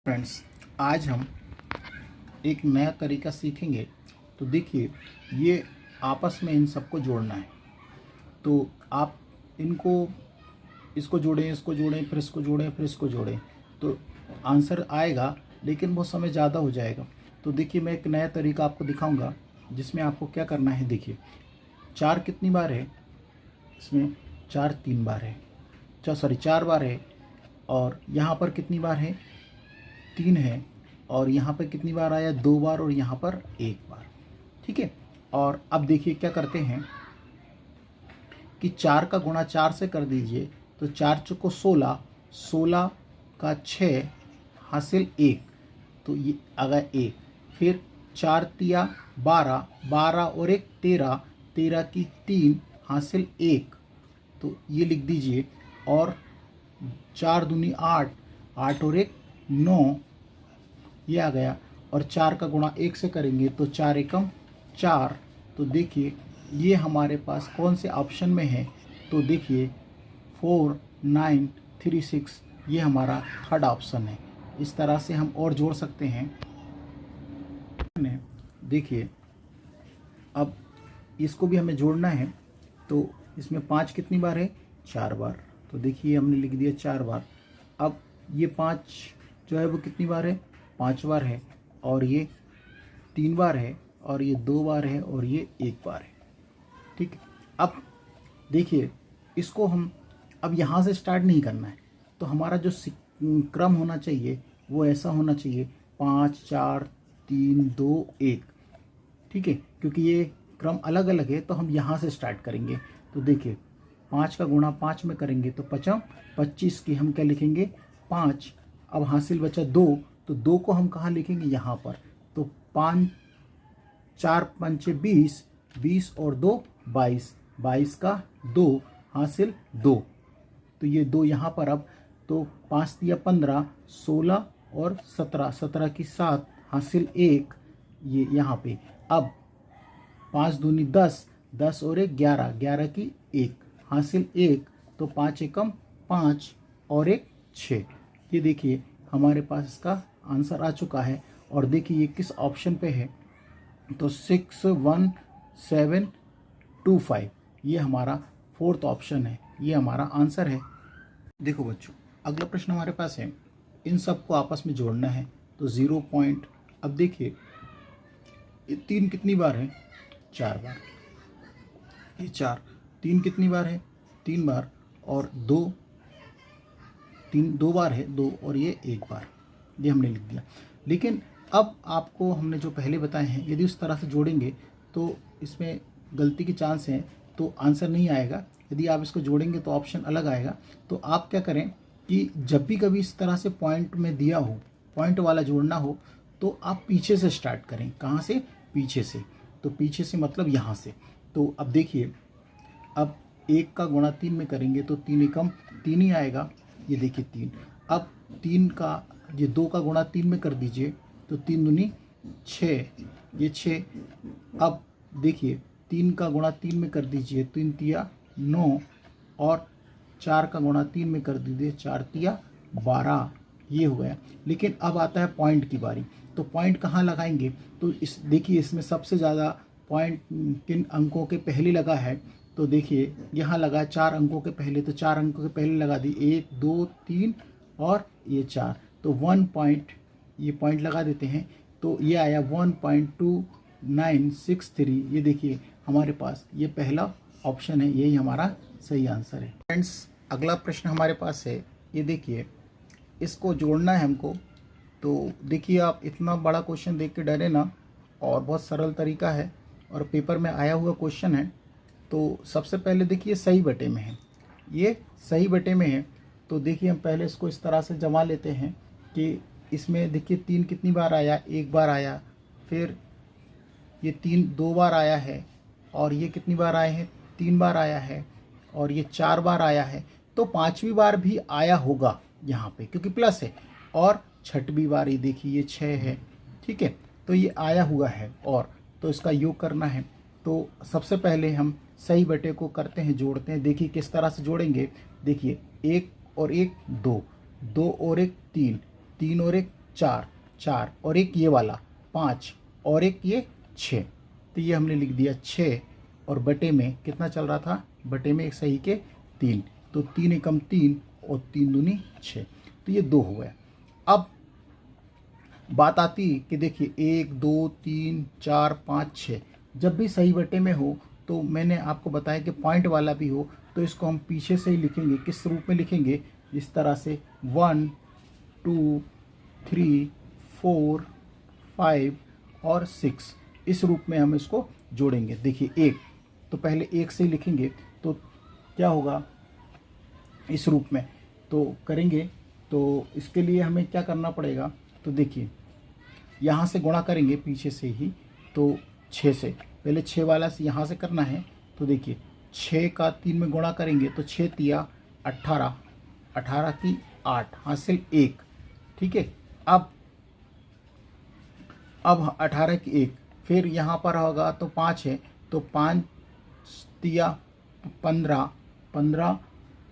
Friends, आज हम एक नया तरीका सीखेंगे। तो देखिए, ये आपस में इन सबको जोड़ना है। तो आप इनको इसको जोड़ें, इसको जोड़ें, फिर इसको जोड़ें, फिर इसको जोड़ें, तो आंसर आएगा, लेकिन वो समय ज़्यादा हो जाएगा। तो देखिए, मैं एक नया तरीका आपको दिखाऊंगा जिसमें आपको क्या करना है। देखिए, 4 कितनी बार है इसमें? 4 3 बार है, 4 बार है। और यहाँ पर कितनी बार है? 3 है। और यहाँ पर कितनी बार आया? 2 बार। और यहाँ पर 1 बार। ठीक है। और अब देखिए क्या करते हैं कि 4 का गुणा 4 से कर दीजिए, तो 4 चौको 16, 16 का 6 हासिल 1, तो ये आ गया 1। फिर 4 तिया 12, 12 और 1 13, 13 की 3 हासिल 1, तो ये लिख दीजिए। और 4 दूनी 8, 8 और 1 9, ये आ गया। और 4 का गुणा 1 से करेंगे तो 4 एकम 4। तो देखिए, ये हमारे पास कौन से ऑप्शन में है? तो देखिए 4 9 3 6, ये हमारा थर्ड ऑप्शन है। इस तरह से हम और जोड़ सकते हैं। देखिए, अब इसको भी हमें जोड़ना है। तो इसमें 5 कितनी बार है? 4 बार। तो देखिए, हमने लिख दिया 4 बार। अब ये 5 जो है वो कितनी बार है? 5 बार है। और ये 3 बार है, और ये 2 बार है, और ये 1 बार है। ठीक है। अब देखिए, इसको हम अब यहाँ से स्टार्ट नहीं करना है। तो हमारा जो क्रम होना चाहिए वो ऐसा होना चाहिए: 5 4 3 2 1। ठीक है। क्योंकि ये क्रम अलग अलग है, तो हम यहाँ से स्टार्ट करेंगे। तो देखिए, 5 का गुणा 5 में करेंगे तो 5 25 की हम क्या लिखेंगे? 5। अब हासिल बचा 2, तो 2 को हम कहाँ लिखेंगे? यहाँ पर। तो 5 4 5 20, 20 और 2 22, 22 का 2 हासिल 2, तो ये 2 यहाँ पर। अब तो 5 तिया 15, 16 और 17, 17 की 7 हासिल 1, ये यहाँ पे। अब 5 दूनी 10, 10 और 1 11, 11 की 1 हासिल 1, तो 5 एकम 5 और 1 6। ये देखिए, हमारे पास इसका आंसर आ चुका है। और देखिए ये किस ऑप्शन पे है? तो 6 1 7 2 5, ये हमारा फोर्थ ऑप्शन है। ये हमारा आंसर है। देखो बच्चों, अगला प्रश्न हमारे पास है, इन सबको आपस में जोड़ना है। तो 0 पॉइंट। अब देखिए, ये 3 कितनी बार है? 4 बार। ये 4 3 कितनी बार है? 3 बार। और 2 3 2 बार है, 2 और ये 1 बार। ये हमने लिख दिया। लेकिन अब आपको हमने जो पहले बताए हैं, यदि उस तरह से जोड़ेंगे तो इसमें गलती की चांस है, तो आंसर नहीं आएगा। यदि आप इसको जोड़ेंगे तो ऑप्शन अलग आएगा। तो आप क्या करें कि जब भी कभी इस तरह से पॉइंट में दिया हो, पॉइंट वाला जोड़ना हो, तो आप पीछे से स्टार्ट करें। कहाँ से? पीछे से। तो पीछे से मतलब यहाँ से। तो अब देखिए, अब 1 का गुणा 3 में करेंगे तो 3 एकम 3 ही आएगा। ये देखिए 3। अब 3 का, ये 2 का गुणा 3 में कर दीजिए, तो 3 दूनी 6, ये 6। अब देखिए, 3 का गुणा 3 में कर दीजिए, 3 तिया 9, और 4 का गुणा 3 में कर दीजिए, 4 तिया 12, ये हो गया। लेकिन अब आता है पॉइंट की बारी। तो पॉइंट कहाँ लगाएंगे? तो इस देखिए, इसमें सबसे ज़्यादा पॉइंट किन अंकों के पहले लगा है? तो देखिए, यहाँ लगा 4 अंकों के पहले। तो 4 अंकों के पहले लगा दी, 1 2 3 और ये 4। तो 1 पॉइंट, ये पॉइंट लगा देते हैं। तो ये आया 1.2963। ये देखिए, हमारे पास ये पहला ऑप्शन है, यही हमारा सही आंसर है। फ्रेंड्स, अगला प्रश्न हमारे पास है। ये देखिए, इसको जोड़ना है हमको। तो देखिए, आप इतना बड़ा क्वेश्चन देख के डरे ना, और बहुत सरल तरीका है, और पेपर में आया हुआ क्वेश्चन है। तो सबसे पहले देखिए, सही बटे में है, ये सही बटे में है। तो देखिए, हम पहले इसको इस तरह से जमा लेते हैं कि इसमें देखिए 3 कितनी बार आया? 1 बार आया। फिर ये 3 2 बार आया है। और ये कितनी बार आए हैं? 3 बार आया है। और ये 4 बार आया है। तो 5वीं बार भी आया होगा यहाँ पे, क्योंकि प्लस है। और 6वीं बार, ये देखिए ये 6 है। ठीक है। तो ये आया हुआ है, और तो इसका योग करना है। तो सबसे पहले हम सही बटे को करते हैं, जोड़ते हैं। देखिए किस तरह से जोड़ेंगे। देखिए, 1 और 1 2, 2 और 1 3, 3 और 1 4, 4 और एक ये वाला 5 और एक ये 6। तो ये हमने लिख दिया 6 और बटे में कितना चल रहा था, बटे में एक सही के 3, तो 3 एकम 3 और 3 दूनी 6, तो ये 2 हो गया। अब बात आती कि देखिए 1 2 3 4 5 6, जब भी सही बटे में हो तो मैंने आपको बताया कि पॉइंट वाला भी हो तो इसको हम पीछे से ही लिखेंगे। किस रूप में लिखेंगे, इस तरह से 1 2 3 4 5 और 6, इस रूप में हम इसको जोड़ेंगे। देखिए 1, तो पहले 1 से ही लिखेंगे तो क्या होगा इस रूप में, तो करेंगे तो इसके लिए हमें क्या करना पड़ेगा, तो देखिए यहाँ से गुणा करेंगे पीछे से ही, तो 6 से पहले 6 वाला से यहाँ से करना है। तो देखिए 6 का 3 में गुणा करेंगे तो 6 तिया 18, 18 की 8 हासिल 1, ठीक है। अब 18 की 1, फिर यहाँ पर होगा तो 5 है, तो 5 तिया 15, 15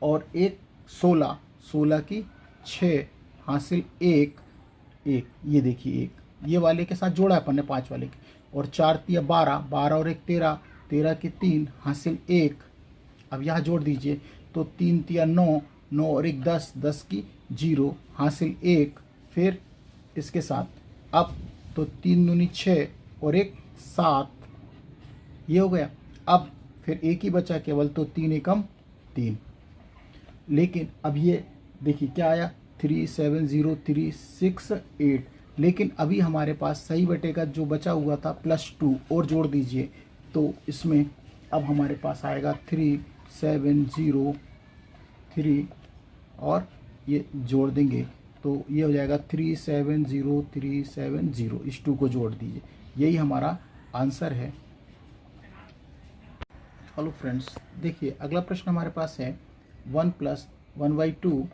और 1 16, 16 की 6 हासिल 1, 1, ये देखिए 1, ये वाले के साथ जोड़ा है अपन ने 5 वाले के, और 4 तिया 12, 12 और 1 13, 13 की 3 हासिल 1। अब यहाँ जोड़ दीजिए तो 3 तिया 9, 9 और 1 10, 10 की 0 हासिल 1, फिर इसके साथ अब तो 3 दूनी 6 और 1 7, ये हो गया। अब फिर एक ही बचा केवल, तो 3 एकम 3, लेकिन अब ये देखिए क्या आया 3 7 0 3 6 8, लेकिन अभी हमारे पास सही बटे का जो बचा हुआ था +2 और जोड़ दीजिए, तो इसमें अब हमारे पास आएगा 3 7 0 3 और ये जोड़ देंगे तो ये हो जाएगा 3 7 0 3 7 0, इस 2 को जोड़ दीजिए, यही हमारा आंसर है। हेलो फ्रेंड्स, देखिए अगला प्रश्न हमारे पास है 1 + 1/2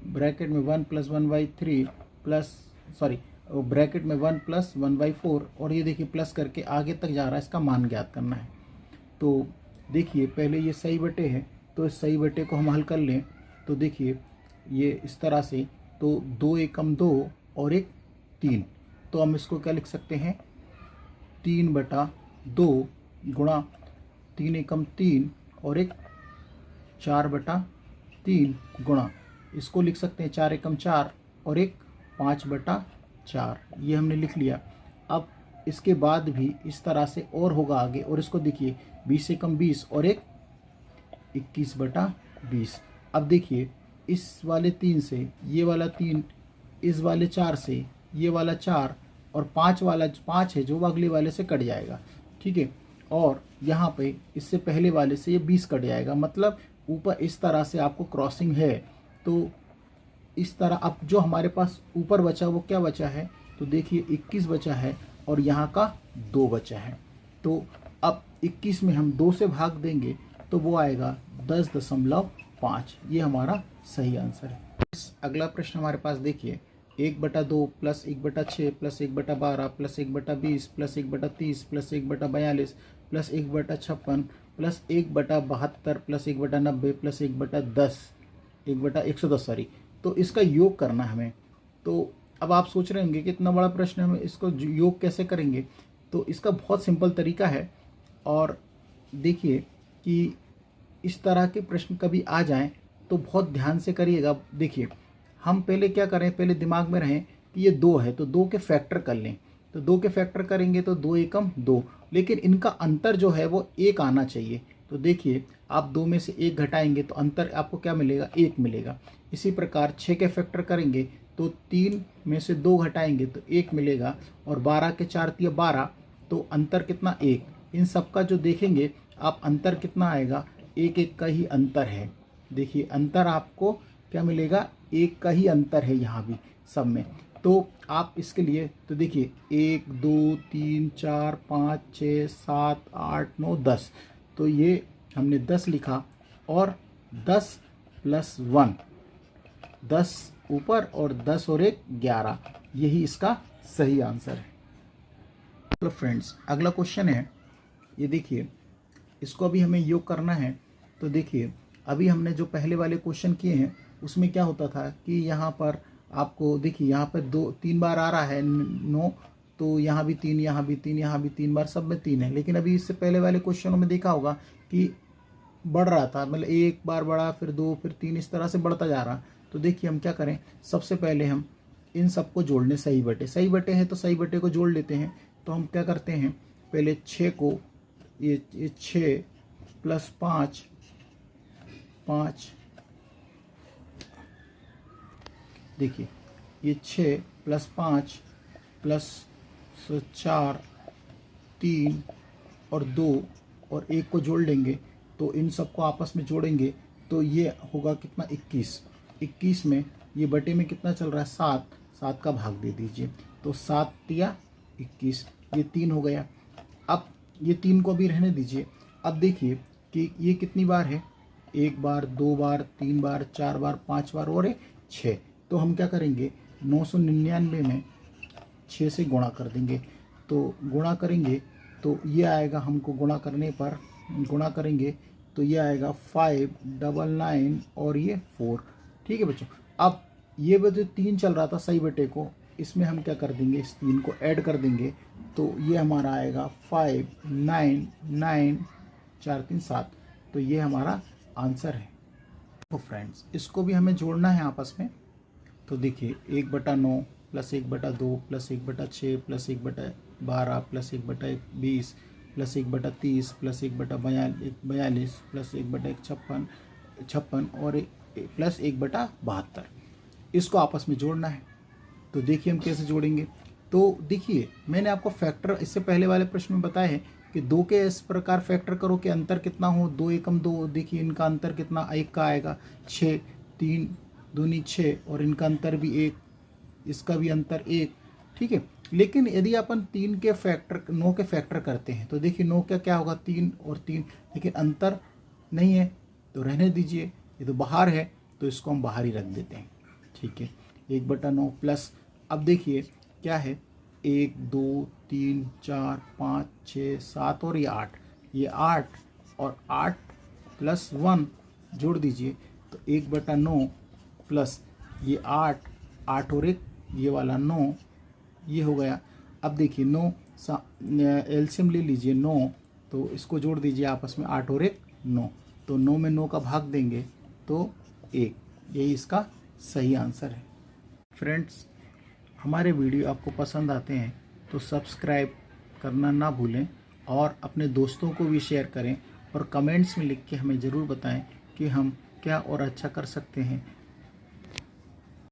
ब्रैकेट में 1 + 1/3 प्लस ब्रैकेट में 1 + 1/4, और ये देखिए प्लस करके आगे तक जा रहा है, इसका मान ज्ञात करना है। तो देखिए पहले ये सही बटे है, तो इस सही बटे को हम हल कर लें, तो देखिए ये इस तरह से, तो 2 एकम 2 और 1 3, तो हम इसको क्या लिख सकते हैं 3/2 गुणा 3 एकम 3 और 1 4/3 गुणा, इसको लिख सकते हैं 4 एकम 4 और 1 5/4, ये हमने लिख लिया। अब इसके बाद भी इस तरह से और होगा आगे, और इसको देखिए 20 एकम 20 और 1 21/20। अब देखिए इस वाले 3 से ये वाला 3, इस वाले 4 से ये वाला 4 और 5 वाला 5 है जो अगले वाले से कट जाएगा, ठीक है। और यहाँ पे इससे पहले वाले से ये 20 कट जाएगा, मतलब ऊपर इस तरह से आपको क्रॉसिंग है। तो इस तरह अब जो हमारे पास ऊपर बचा वो क्या बचा है, तो देखिए 21 बचा है और यहाँ का 2 बचा है। तो अब 21 में हम 2 से भाग देंगे तो वो आएगा 10.5, ये हमारा सही आंसर है। अगला प्रश्न हमारे पास देखिए 1/2 + 1/6 + 1/12 + 1/20 + 1/30 + 1/42 + 1/56 + 1/72 + 1/90 + 1/10 तो इसका योग करना है हमें। तो अब आप सोच रहे होंगे कि इतना बड़ा प्रश्न है, हमें इसको योग कैसे करेंगे, तो इसका बहुत सिंपल तरीका है। और देखिए कि इस तरह के प्रश्न कभी आ जाएं तो बहुत ध्यान से करिएगा। देखिए हम पहले क्या करें, पहले दिमाग में रहें कि ये 2 है तो 2 के फैक्टर कर लें, तो 2 के फैक्टर करेंगे तो 2 एकम 2, लेकिन इनका अंतर जो है वो 1 आना चाहिए। तो देखिए आप 2 में से 1 घटाएंगे तो अंतर आपको क्या मिलेगा, 1 मिलेगा। इसी प्रकार 6 के फैक्टर करेंगे तो 3 में से 2 घटाएंगे तो 1 मिलेगा, और 12 के 4 तिया 12, तो अंतर कितना 1। इन सब का जो देखेंगे आप अंतर कितना आएगा, 1 का ही अंतर है। देखिए अंतर आपको क्या मिलेगा, 1 का ही अंतर है यहाँ भी सब में। तो आप इसके लिए तो देखिए 1 2 3 4 5 6 7 8 9 10, तो ये हमने 10 लिखा, और 10 + 1, 10 ऊपर और 10 और 1 11, यही इसका सही आंसर है। तो फ्रेंड्स अगला क्वेश्चन है, ये देखिए इसको अभी हमें योग करना है। तो देखिए अभी हमने जो पहले वाले क्वेश्चन किए हैं उसमें क्या होता था कि यहाँ पर आपको देखिए यहाँ पर 2-3 बार आ रहा है 9, तो यहाँ भी 3, यहाँ भी 3, यहाँ भी 3 बार, सब में 3 है। लेकिन अभी इससे पहले वाले क्वेश्चनों में देखा होगा कि बढ़ रहा था, मतलब एक बार बढ़ा, फिर 2, फिर 3, इस तरह से बढ़ता जा रहा। तो देखिए हम क्या करें, सबसे पहले हम इन सबको जोड़ने, सही बटे हैं तो सही बटे को जोड़ लेते हैं। तो हम क्या करते हैं, पहले 6 को, ये 6 प्लस 5, देखिए ये 6 प्लस 5 प्लस 4, 3 और 2 और 1 को जोड़ लेंगे। तो इन सबको आपस में जोड़ेंगे तो ये होगा कितना, 21 में ये बटे में कितना चल रहा है, 7 का भाग दे दीजिए। तो 7 या 21, ये 3 हो गया। अब ये 3 को अभी रहने दीजिए। अब देखिए कि ये कितनी बार है, 1 बार, 2 बार, 3 बार, 4 बार, 5 बार और 6। तो हम क्या करेंगे, 999 में 6 से गुणा कर देंगे। तो गुणा करेंगे तो ये आएगा, हमको गुणा करेंगे तो ये आएगा 599 और ये 4। ठीक है बच्चों। अब ये जो 3 चल रहा था सही बटे को, इसमें हम क्या कर देंगे, इस 3 को ऐड कर देंगे। तो ये हमारा आएगा 5, 9, 9, 4, 3, 7। तो ये हमारा आंसर है। तो फ्रेंड्स इसको भी हमें जोड़ना है आपस में। तो देखिए 1/9 plus 1/2 plus 1/6 plus 1/12 plus 1/20 plus 1/30 plus 1/42 plus 1/56 और प्लस 1/72, इसको आपस में जोड़ना है। तो देखिए हम कैसे जोड़ेंगे। तो देखिए मैंने आपको फैक्टर इससे पहले वाले प्रश्न में बताया है कि 2 के इस प्रकार फैक्टर करो कि अंतर कितना हो, 2 एकम 2, देखिए इनका अंतर कितना, 1 का आएगा 6, 3 दूनी 6 और इनका अंतर भी 1, इसका भी अंतर 1। ठीक है। लेकिन यदि अपन 3 के फैक्टर 9 के फैक्टर करते हैं तो देखिए 9 का क्या होगा, 3 और 3, लेकिन अंतर नहीं है तो रहने दीजिए। ये तो बाहर है तो इसको हम बाहर ही रख देते हैं। ठीक है। 1/9 प्लस, अब देखिए क्या है, 1, 2, 3, 4, 5, 6, 7 और ये 8, ये 8 और 8 प्लस 1 जोड़ दीजिए। तो 1/9 प्लस ये 8 और 1 ये वाला 9, ये हो गया। अब देखिए 9 एलसीएम ले लीजिए 9, तो इसको जोड़ दीजिए आपस में, 8 और 1 9। तो 9 में 9 का भाग देंगे तो 1, यही इसका सही आंसर है। फ्रेंड्स हमारे वीडियो आपको पसंद आते हैं तो सब्सक्राइब करना ना भूलें और अपने दोस्तों को भी शेयर करें और कमेंट्स में लिख के हमें ज़रूर बताएं कि हम क्या और अच्छा कर सकते हैं